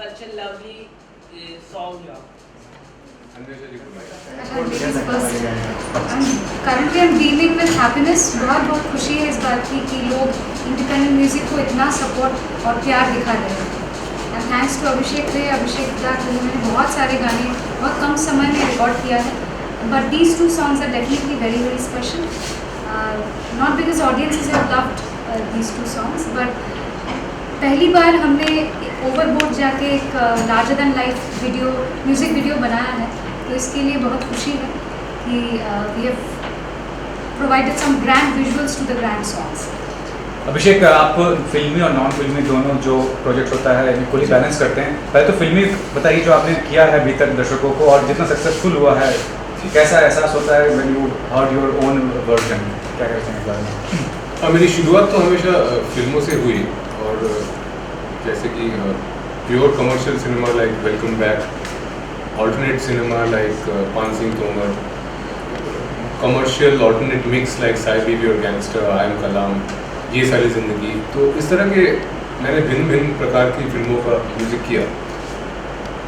such a lovely song. Currently I'm dealing with happiness. बहुत खुशी है इस बात की कि लोग इंडिपेंडेंट म्यूजिक को इतना सपोर्ट और प्यार दिखा रहे हैं. एंड थैंक्स टू अभिषेक दा जिन्होंने बहुत सारे गाने बहुत कम समय में रिकॉर्ड किया है. But these two songs are definitely very very special. Not because audiences have loved these two songs, but पहली बार हमने ओवरबोर्ड जाके एक larger than life music video बनाया है. तो इसके लिए बहुत खुशी है कि we have provided some grand visuals to the grand songs. Abhishek, आप फिल्मी और नॉन फिल्मी दोनों जो प्रोजेक्ट होता है इक्वली बैलेंस करते हैं. पहले तो फिल्मी बताइए जो आपने किया है अभी तक दर्शकों को, और जितना सक्सेसफुल हुआ है कैसा एहसास होता है when you heard your own version. क्या कहते हैं इस बारे में? मेरी शुरुआत तो हमेशा फिल्मों से हुई, और जैसे कि pure commercial cinema like Welcome Back, alternate cinema like Paan Singh Tomar, commercial alternate mix like Saheb Biwi और गैंगस्टर, आई एम कलाम, ये सारी ज़िंदगी. तो इस तरह के मैंने भिन्न भिन्न प्रकार की फिल्मों का म्यूज़िक किया,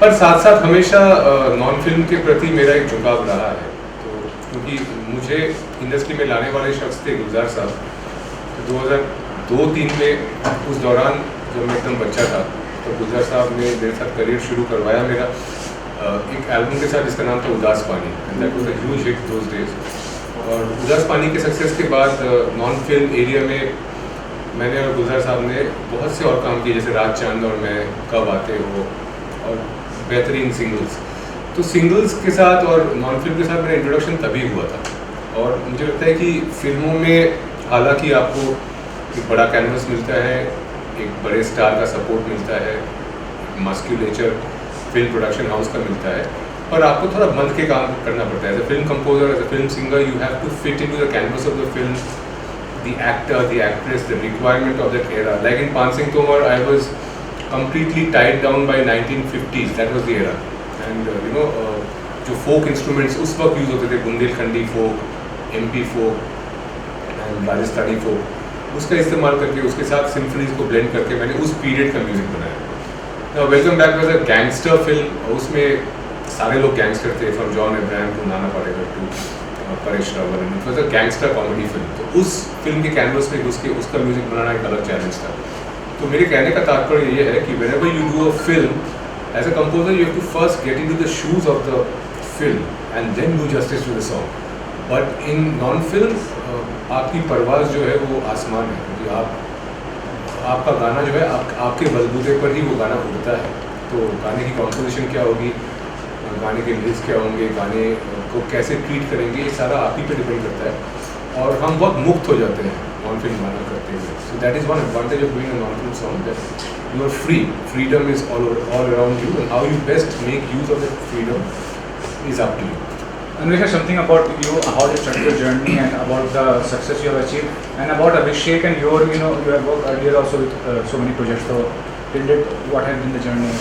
पर साथ साथ हमेशा नॉन फिल्म के प्रति मेरा एक झुकाव रहा है. तो क्योंकि मुझे इंडस्ट्री में लाने वाले शख्स थे गुलजार साहब. 2002-03 में उस दौरान जब मैं एकदम बच्चा था तो गुलजार साहब ने मेरे साथ करियर शुरू करवाया मेरा एक एल्बम के साथ जिसका नाम था उदास पानी, and that was a huge hit those days. और उदास पानी के सक्सेस के बाद नॉन फिल्म एरिया में मैंने और गुलजार साहब ने बहुत से और काम किए, जैसे रात चांद और मैं, कब आते हो, और बेहतरीन सिंगल्स. तो सिंगल्स के साथ और नॉन फिल्म के साथ मेरा इंट्रोडक्शन तभी हुआ था. और मुझे लगता है कि फिल्मों में हालांकि आपको एक बड़ा कैनवस मिलता है, एक बड़े स्टार का सपोर्ट मिलता है, मस्क्यूलेचर फिल्म प्रोडक्शन हाउस का मिलता है, पर आपको थोड़ा बंध के काम करना पड़ता है. As a film composer, as a film singer, you have to fit into the canvas of the film, the actor, the actress, the requirement of that era. Like in Pan Singh Tomar, I was completely tied down by 1950s. That was the era. And जो folk instruments उस वक्त use होते थे, Bundelkhandi folk, MP folk and Rajasthani folk, उसका इस्तेमाल करके उसके साथ सिम्फनीज को ब्लेंड करके मैंने उस पीरियड का म्यूज़िक बनाया. Now Welcome Back was a gangster film. उसमें सारे लोग गैंगस्टर थे, from John Abraham to Nana Patekar to Paresh Rawal. It was a gangster comedy film. तो उस फिल्म के कैनवस में घुस के उसका म्यूज़िक बनाना एक अलग चैलेंज था. तो मेरे कहने का तात्पर्य ये है कि whenever you do a film, as a composer you have to first get into the shoes of the film and then do justice to the song. But in non-film आपकी परवाज़ जो है वो आसमान है, क्योंकि आपका गाना जो है आपके बलबूते पर ही वो गाना उड़ता है. तो गाने की कॉम्पोजिशन क्या होगी, गाने के लिरिक्स क्या होंगे, गाने को कैसे ट्रीट करेंगे, ये सारा आप ही पे डिपेंड करता है. और हम बहुत मुक्त हो जाते हैं नॉन फिल्म गाना करते हुए. So that is one advantage of doing a non film song, that you are free. Freedom is all around you, and how you best make use of that freedom is up to you. Anvesha, something about you, how you started your journey, and about the success you have achieved, and about Abhishek and your, you have worked earlier also with so many projects. So, what has been the journey?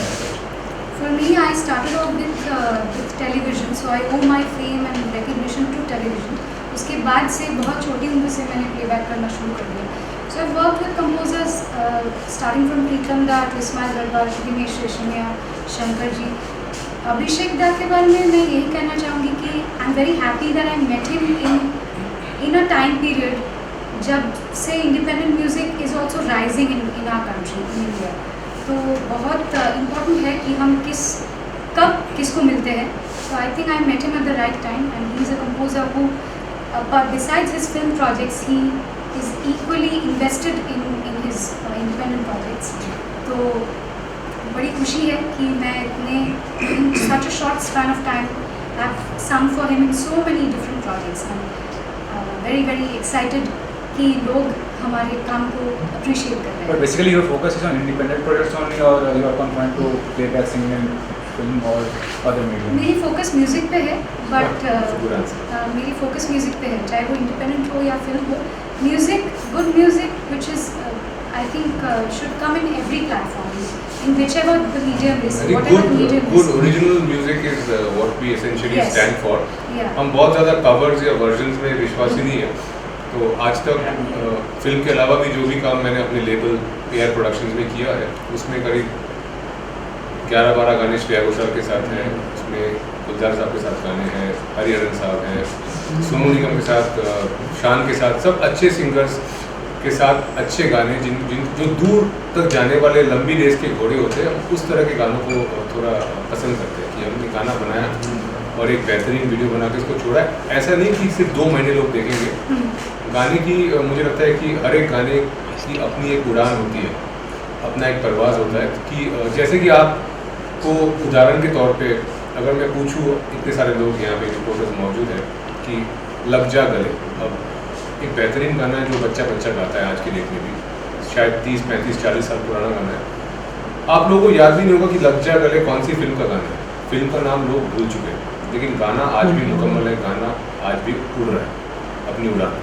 For me, I started off with television, so I owe my fame and recognition to television. उसके बाद से बहुत छोटी उम्र से मैंने playback करना शुरू कर दिया. So I've worked with composers starting from Pritam Da to Ismail Garba, Dinesh Reshmiya, Shankar ji. अभिषेक दा के बारे में मैं यही कहना चाहूँगी कि I am very happy that I met him in a time period जब से independent music is also rising in our country, in India. तो बहुत इम्पोर्टेंट है कि हम कब किसको मिलते हैं. So I think I met him at the right time, and he's a composer who, but besides his film projects, he is equally invested in his independent projects. तो बड़ी खुशी है कि मैं in such a short span of time have sung for him in so many different projects. I'm very very excited कि लोग हमारे काम को appreciate कर रहे हैं. But basically your focus is on independent projects only, or you are confined to playback singing, film or other medium? मेरी focus music पे है, बट मेरी फोकस म्यूज़िक पे है, चाहे वो इंडिपेंडेंट हो या फिल्म हो. Music, good music which is I think should come in every platform, in whichever the medium is, whatever the medium is. Good original music is what we essentially stand for. Yeah. हम बहुत ज़्यादा covers या versions में विश्वासी नहीं है. तो आज तक फिल्म के अलावा भी जो भी काम मैंने अपने लेबल एयर प्रोडक्शंस में किया है, उसमें करीब 11-12 गाने श्रेया घोषाल के साथ हैं, उसमें गुलजार साहब के साथ गाने हैं, हरिहरन साहब हैं, सोनू निगम के साथ, शान के साथ, सब अच्छे सिंगर्स के साथ अच्छे गाने जो दूर तक जाने वाले लंबी रेस के घोड़े होते हैं, हम उस तरह के गानों को थोड़ा पसंद करते हैं कि हमने गाना बनाया और एक बेहतरीन वीडियो बना के इसको छोड़ा है। ऐसा नहीं कि सिर्फ 2 महीने लोग देखेंगे गाने की। मुझे लगता है कि हर एक गाने की अपनी एक उड़ान होती है, अपना एक परवाज़ होता है कि जैसे कि आपको उदाहरण के तौर पे अगर मैं पूछूँ, इतने सारे लोग यहाँ पे रिपोर्टर्स मौजूद हैं कि लग जा गले, अब एक बेहतरीन गाना है जो बच्चा बच्चा गाता है आज की डेट में भी, शायद 30, 35, 40 साल पुराना गाना है। आप लोगों को याद भी नहीं होगा कि लग जा गले कौन सी फिल्म का गाना है, फिल्म का नाम लोग भूल चुके हैं, लेकिन गाना आज भी मुकम्मल है, गाना आज भी उड़ रहा है अपनी उड़ान।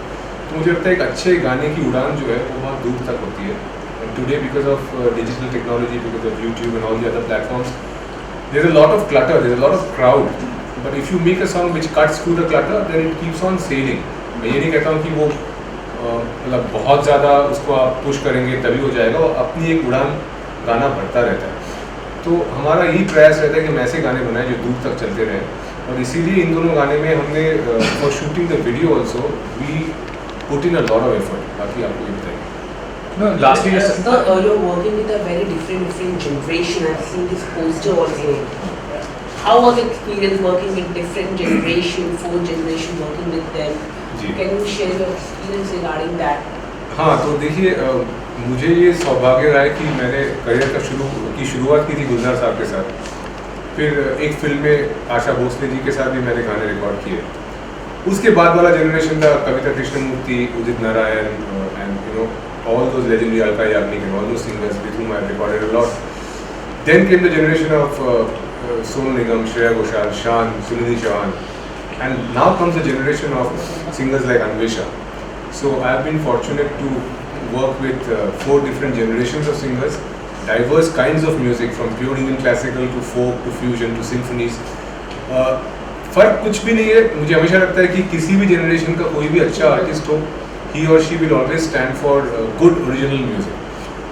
तो मुझे लगता है एक अच्छे गाने की उड़ान जो है वो बहुत दूर तक होती है। Today because of digital technology, because of YouTube and all the other platforms, there is a lot of clutter, there is a lot of crowd, but if you make a song which cuts through the clutter then it keeps on selling. मैं ये नहीं कहता हूँ कि वो मतलब बहुत ज़्यादा उसको आप पुश करेंगे तभी हो जाएगा, वो अपनी एक उड़ान गाना बढ़ता रहता है। तो हमारा यही प्रयास रहता है कि हम ऐसे गाने बनाएं जो दूर तक चलते रहें, और इसीलिए इन दोनों गाने में हमने for shooting the video also we put in a lot of effort. बाकी आपको ये बताइए। No, lastly, you're working with a very different generation. I've seen this poster also. How was the experience working with different generation, 4 generation working with them? Ji. Can you share your experience regarding that? हाँ, तो देखिए मुझे ये सौभाग्य रहा है कि मैंने करियर की शुरुआत की थी गुलजार साहब के साथ, फिर एक फिल्म में आशा भोसले जी के साथ भी मैंने गाने रिकॉर्ड किए। उसके बाद वाला जनरेशन था Kavita Krishnamurthy, Udit Narayan and you know all those legendary Alka Yagnik and all those singers with whom I recorded a lot. Then came the generation of Sonu Nigam, Shreya Ghoshal, Shan, Sunidhi Chauhan, and now comes the generation of singers like Anvesha. So I have been fortunate to work with 4 different generations of singers, diverse kinds of music from pure Indian classical to folk to fusion to symphonies. फर्क कुछ भी नहीं है। मुझे हमेशा लगता है कि किसी भी जनरेशन का कोई भी अच्छा आर्टिस्ट हो, he or she will always stand for good original music.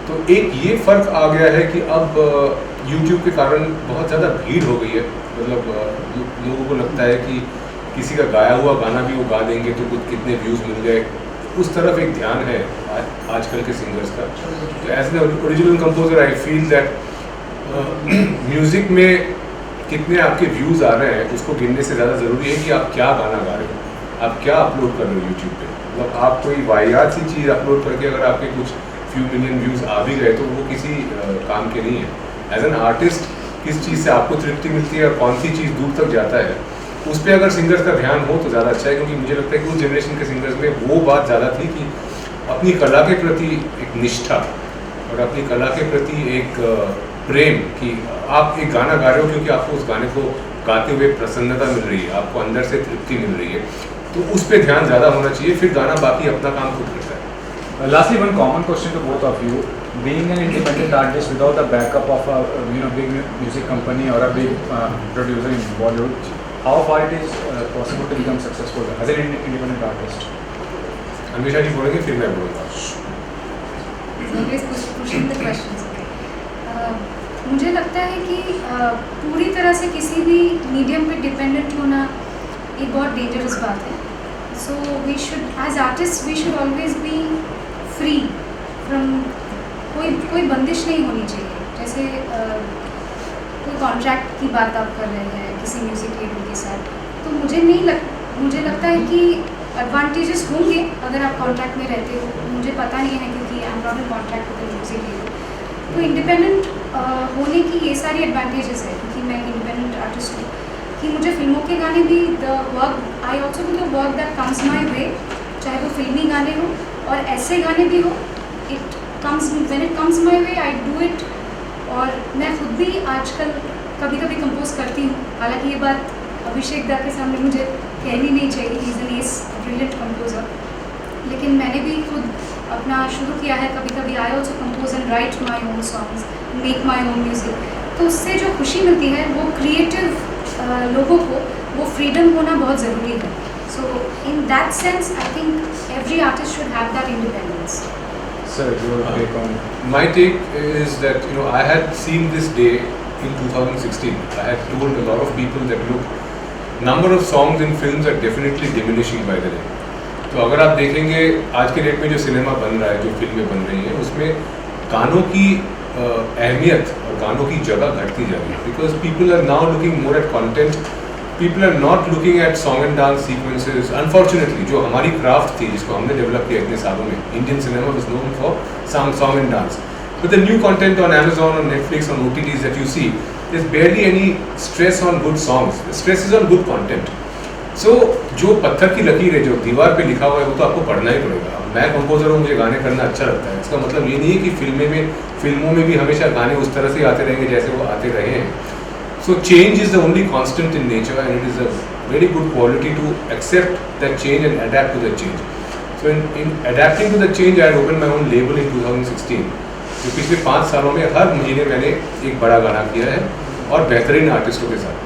तो एक ये फ़र्क आ गया है कि अब YouTube के कारण बहुत ज़्यादा भीड़ हो गई है, मतलब लोगों को लगता है कि किसी का गाया हुआ गाना भी वो गा देंगे तो कुछ कितने व्यूज़ मिल गए, उस तरफ एक ध्यान है आजकल के सिंगर्स का। तो as an original composer I feel that music में कितने आपके व्यूज़ आ रहे हैं उसको गिनने से ज़्यादा ज़रूरी है कि आप क्या गाना गा रहे हो, आप क्या अपलोड कर रहे हो यूट्यूब पे। मतलब आप कोई वाहियात सी चीज़ अपलोड करके अगर आपके कुछ फ्यू मिलियन व्यूज़ आ भी गए तो वो किसी काम के नहीं है। एज एन आर्टिस्ट किस चीज़ से आपको तृप्ति मिलती है और कौन सी चीज़ दूर तक जाता है, उस पर अगर सिंगर्स का ध्यान हो तो ज़्यादा अच्छा है। क्योंकि मुझे लगता है कि उस जनरेशन के सिंगर्स में वो बात ज़्यादा थी कि अपनी कला के प्रति एक निष्ठा और अपनी कला के प्रति एक प्रेम, कि आप एक गाना गा रहे हो क्योंकि आपको उस गाने को गाते हुए प्रसन्नता मिल रही है, आपको अंदर से तृप्ति मिल रही है, तो उस पर ध्यान ज़्यादा होना चाहिए, फिर गाना बाकी अपना काम खुद करता है। Lastly, one common question to both of you: being an independent artist without the backup of a big music company or a big producer in Bollywood, how far it is possible to become successful as an independent artist? Anvesha जी बोलेंगे फिर मैं बोलूँगा। मुझे लगता है कि पूरी तरह से किसी भी मीडियम पे डिपेंडेंट होना एक बहुत डेंजरस बात है। So we should as artist we should always be free from कोई बंदिश नहीं होनी चाहिए। जैसे कोई कॉन्ट्रैक्ट की बात आप कर रहे हैं किसी म्यूज़िक लेबल के साथ, तो मुझे लगता है कि एडवांटेजेस होंगे अगर आप कॉन्ट्रैक्ट में रहते हो। मुझे पता नहीं है क्योंकि I am not in contract with the music label. तो इंडिपेंडेंट होने की ये सारी एडवांटेजेस है क्योंकि मैं इंडिपेंडेंट आर्टिस्ट हूँ कि मुझे फिल्मों के गाने भी the work I also do the work that comes my way, चाहे वो फिल्मी गाने हो और ऐसे गाने भी हो, it comes when it comes my way I do it. और मैं खुद भी आजकल कभी कभी कंपोज करती हूँ, हालांकि ये बात अभिषेक दा के सामने मुझे कहनी नहीं चाहिए, he is an S brilliant composer, लेकिन मैंने भी खुद अपना शुरू किया है। कभी कभी I also compose and right my own songs, make my own music. तो उससे जो खुशी मिलती है वो क्रिएटिव लोगों को वो फ्रीडम होना बहुत ज़रूरी है। So in that sense I think every artist should have that independence. Sir, your take on My take is that I had seen this day in 2016, I had told a lot of people that look, number of songs in films are definitely diminishing by the day. तो अगर आप देखेंगे आज के date में जो cinema बन रहा है, जो फिल्में बन रही हैं, उसमें गानों की अहमियत और गानों की जगह घटती जा रही है, because people are now looking more at content. People are not looking at song and dance sequences. Unfortunately जो हमारी क्राफ्ट थी, जिसको हमने डेवलप किया इतने सालों में, Indian cinema was known for song and dance. But the new content on Amazon, on Netflix, on OTTs that you see, there's barely any stress on good songs. The stress is on good content. So जो पत्थर की लकीर है, जो दीवार पे लिखा हुआ है, वो तो आपको पढ़ना ही पड़ेगा. मैं कंपोजर हूँ, मुझे गाने करना अच्छा लगता है. इसका मतलब ये नहीं है कि फिल्मों में भी हमेशा गाने उस तरह से आते रहेंगे जैसे वो आते रहे हैं. So change is the only constant in nature, and it is a very good quality to accept that change and adapt to the change. So in adapting to the change, I had opened my own label in 2016. जो पिछले 5 सालों में हर महीने मैंने एक बड़ा गाना किया है, और बेहतरीन आर्टिस्टों के साथ,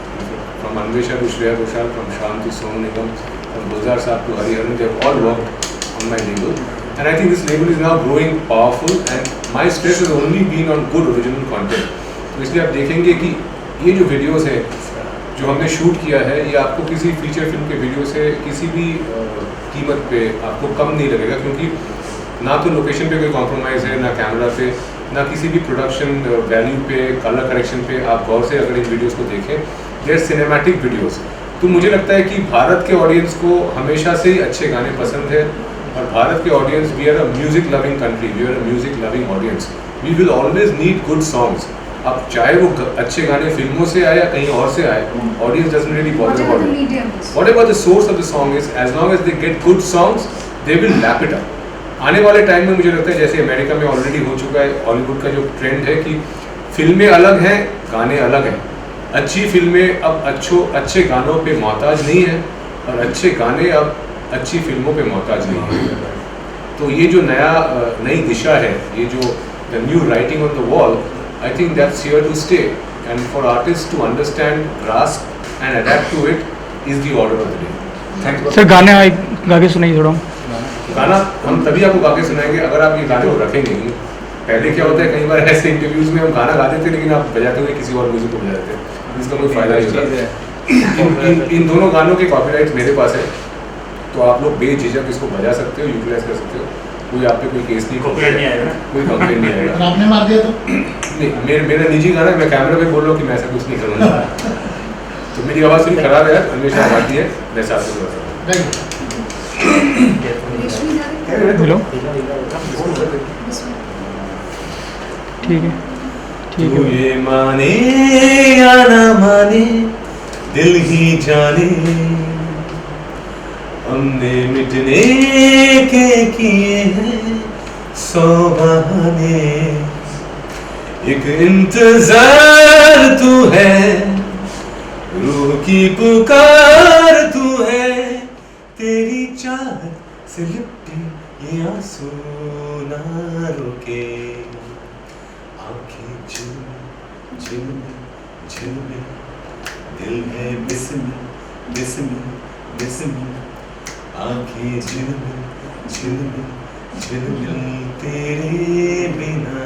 from Anwesha to Shreya Ghoshal, from Shaan to Sonu Nigam, from Gulzar sahab to Hariharan, they have all worked on my label, and I think this label is now growing powerful, and my stress has only been on good original content. तो इसलिए आप देखेंगे कि ये जो videos हैं जो हमने शूट किया है, ये आपको किसी फीचर फिल्म के वीडियो से किसी भी कीमत पे आपको कम नहीं लगेगा, क्योंकि ना तो लोकेशन पे कोई कॉम्प्रोमाइज़ है, ना कैमरा पे, ना किसी भी प्रोडक्शन वैल्यू पे, कलर करेक्शन पे. आप गौर से अगर इन वीडियोस को देखें, दे आर सिनेमैटिक वीडियोस. तो मुझे लगता है कि भारत के ऑडियंस को हमेशा से ही अच्छे गाने पसंद है, और भारत के audience, we are a music loving country, we are a music loving audience. We will always need good songs. अब चाहे वो अच्छे गाने फिल्मों से आए या कहीं और से आए, audience doesn't really bother about it. Whatever the source of the song is, as long as they get good songs, they will lap it up. आने वाले टाइम में मुझे लगता है जैसे अमेरिका में ऑलरेडी हो चुका है, हॉलीवुड का जो ट्रेंड है कि फिल्में अलग हैं, गाने अलग हैं. अच्छी फिल्में अब अच्छे गानों पे मोहताज नहीं है, और अच्छे गाने अब अच्छी फिल्मों पे मोहताज नहीं है. तो ये जो नई दिशा है, ये जो the new writing on the wall, I think that's here to stay, and for artist to understand, grasp and adapt to it is the order of the day. Thank you. Sir गाने गा के सुनाइए थोड़ा. गाना हम तभी आपको गा के सुनाएंगे अगर आप ये गाने को रखेंगे. पहले क्या होता है, कई बार ऐसे इंटरव्यूज में हम गाना गाते थे, लेकिन आप बजाते हुए किसी और म्यूजिक को बजाते थे, इसका कोई फायदा नहीं होता. इन दोनों गानों के कॉपीराइट मेरे पास है, तो आप लोग बेझिझक इसको बजा सकते हो, यूटिलाइज कर सकते हो. कोई आप पे कोई केस नहीं, कोई कंप्लेंट नहीं आएगा. आपने मार दिया तो नहीं, मेरा निजी गाना है, मैं कैमरा पे बोल रहा हूँ कि मैं ऐसा कुछ नहीं करूँगा. तो मेरी आवाज़ थोड़ी खराब है यार, हमेशा आती है, मैं साथ में बोल रहा हेलो. ठीक है. तू ये माने या ना माने, दिल ही जाने, हमने मिटने के किए हैं 100 बहाने. एक इंतजार तू है, रूह की पुकार तू है, तेरी चाहत से लिपटे ये आंसू ना रुके. आंखें झिलमिल झिलमिल झिलमिल, दिल है बिस्मिल बिस्मिल बिस्मिल. आंखें झिलमिल झिलमिल झिलमिल तेरे बिना.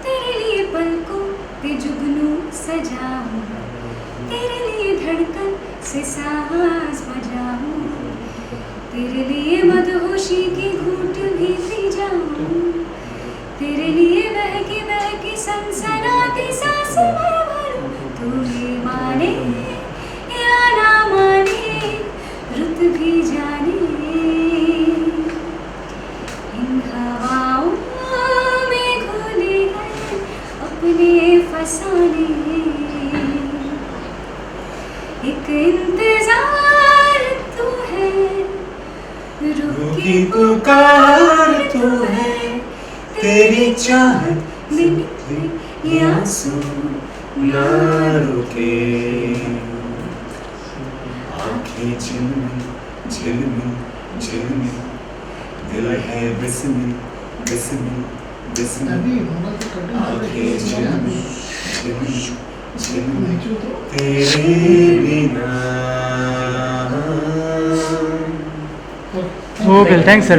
तेरे लिए पलकों पे जुगनू सजाऊं, तेरे लिए धड़कन से सांस बजाऊं, तेरे लिए मदहोशी की घूंट भी पी जाऊं, तेरे लिए बहकी सनसनाती सांस भर भरूं. तू ये माने या ना माने, रुत भी जाने इन हवाओं में घुले हैं अपने फसाने. एक इंतजार तू है, रूह की पुकार तू है, तेरी चाहत में निकले ये आंसू ना रुके. आंखें झिलमिल झिलमिल झिलमिल, दिल है बिस्मिल बिस्मिल बिस्मिल. आंखें झिलमिल झिलमिल झिलमिल तेरे बिना. Okay, thanks sir.